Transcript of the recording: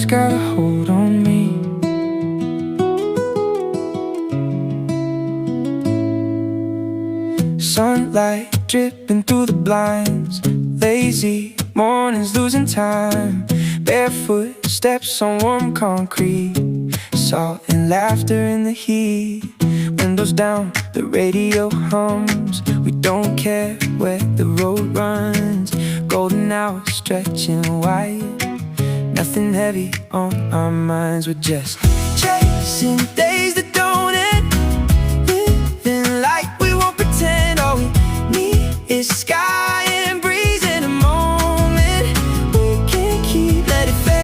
always got a hold on me. Sunlight dripping through the blinds, lazy mornings losing time, barefoot steps on warm concrete, salt and laughter in the heat. Windows down, the radio hums, we don't care where the road runs. Golden hours stretching wide, nothing heavy on our minds. We're just chasing days that